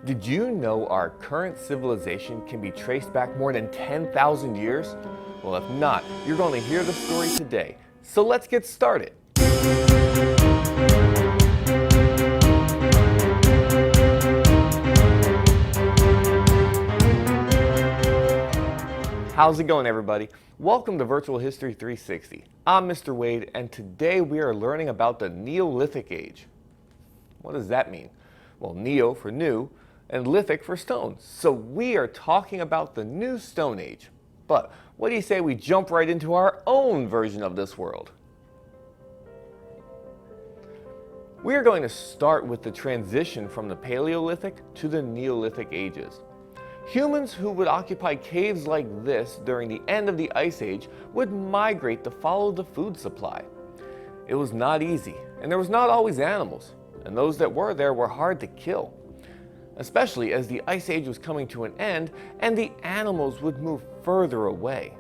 Did you know our current civilization can be traced back more than 10,000 years? Well, if not, you're going to hear the story today. So let's get started. How's it going, everybody? Welcome to Virtual History 360. I'm Mr. Wade, and today we are learning about the Neolithic Age. What does that mean? Well, Neo for new, and lithic for stone. So we are talking about the new Stone Age. But what do you say we jump right into our own version of this world? We are going to start with the transition from the Paleolithic to the Neolithic ages. Humans who would occupy caves like this during the end of the Ice Age would migrate to follow the food supply. It was not easy, and there was not always animals, and those that were there were hard to kill, especially as the Ice Age was coming to an end and the animals would move further away.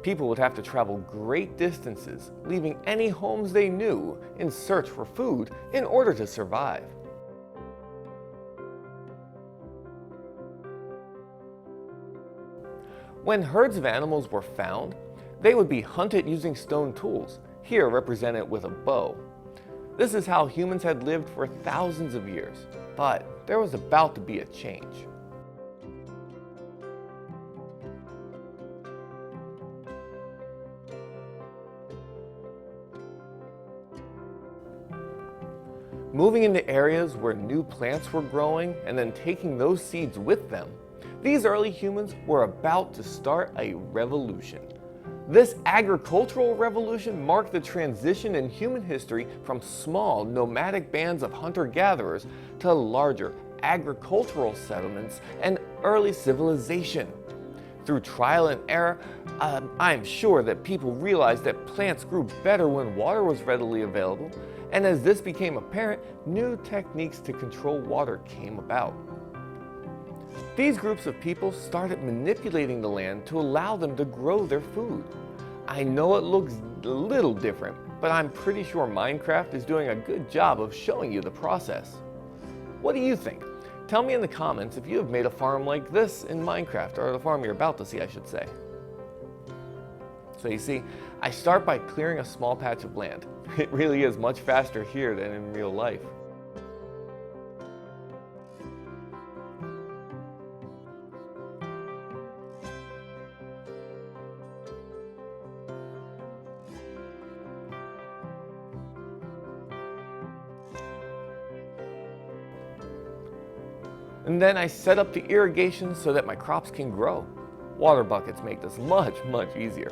People would have to travel great distances, leaving any homes they knew in search for food in order to survive. When herds of animals were found, they would be hunted using stone tools, here represented with a bow. This is how humans had lived for thousands of years, but there was about to be a change. Moving into areas where new plants were growing and then taking those seeds with them, these early humans were about to start a revolution. This agricultural revolution marked the transition in human history from small nomadic bands of hunter-gatherers to larger agricultural settlements and early civilization. Through trial and error, I'm sure that people realized that plants grew better when water was readily available, and as this became apparent, new techniques to control water came about. These groups of people started manipulating the land to allow them to grow their food. I know it looks a little different, but I'm pretty sure Minecraft is doing a good job of showing you the process. What do you think? Tell me in the comments if you have made a farm like this in Minecraft, or the farm you're about to see, I should say. So you see, I start by clearing a small patch of land. It really is much faster here than in real life. And then I set up the irrigation so that my crops can grow. Water buckets make this much easier.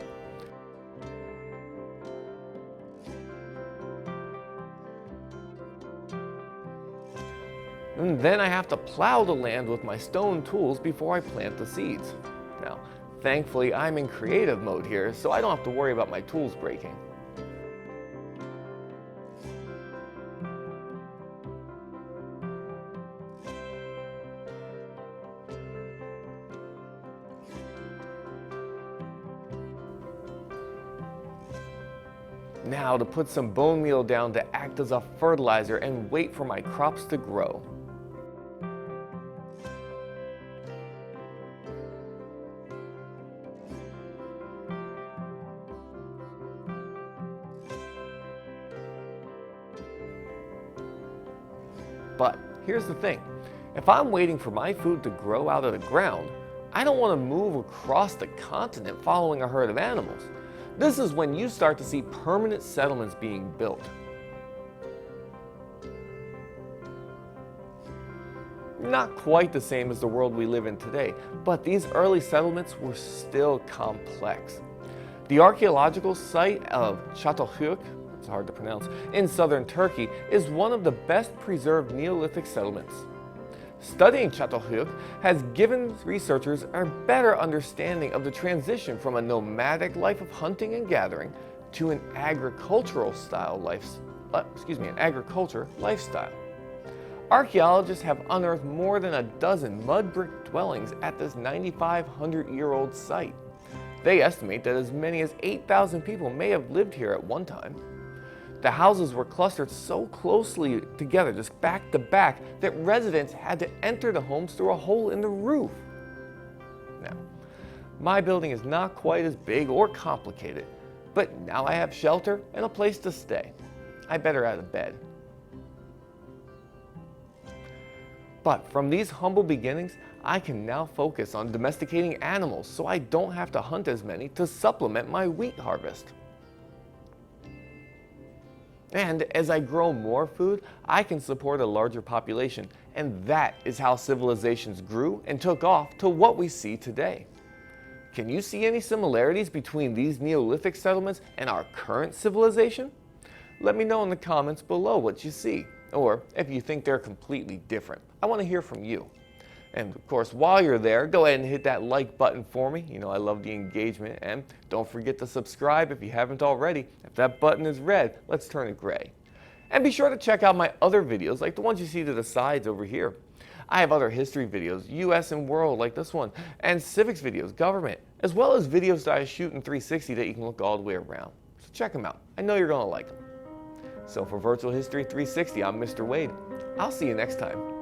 And then I have to plow the land with my stone tools before I plant the seeds. Now, thankfully I'm in creative mode here, so I don't have to worry about my tools breaking. Now to put some bone meal down to act as a fertilizer and wait for my crops to grow. But here's the thing, if I'm waiting for my food to grow out of the ground, I don't want to move across the continent following a herd of animals. This is when you start to see permanent settlements being built. Not quite the same as the world we live in today, but these early settlements were still complex. The archaeological site of Çatalhöyük, it's hard to pronounce, in southern Turkey is one of the best preserved Neolithic settlements. Studying Çatalhöyük has given researchers a better understanding of the transition from a nomadic life of hunting and gathering to an agriculture lifestyle. Archaeologists have unearthed more than a dozen mud brick dwellings at this 9,500-year-old site. They estimate that as many as 8,000 people may have lived here at one time. The houses were clustered so closely together, just back to back, that residents had to enter the homes through a hole in the roof. Now, my building is not quite as big or complicated, but now I have shelter and a place to stay. I better add a bed. But from these humble beginnings, I can now focus on domesticating animals so I don't have to hunt as many to supplement my wheat harvest. And as I grow more food, I can support a larger population, and that is how civilizations grew and took off to what we see today. Can you see any similarities between these Neolithic settlements and our current civilization? Let me know in the comments below what you see, or if you think they're completely different. I want to hear from you. And of course, while you're there, go ahead and hit that like button for me. You know, I love the engagement. And don't forget to subscribe if you haven't already. If that button is red, let's turn it gray. And be sure to check out my other videos, like the ones you see to the sides over here. I have other history videos, US and world like this one, and civics videos, government, as well as videos that I shoot in 360 that you can look all the way around. So check them out. I know you're going to like them. So for Virtual History 360, I'm Mr. Wade. I'll see you next time.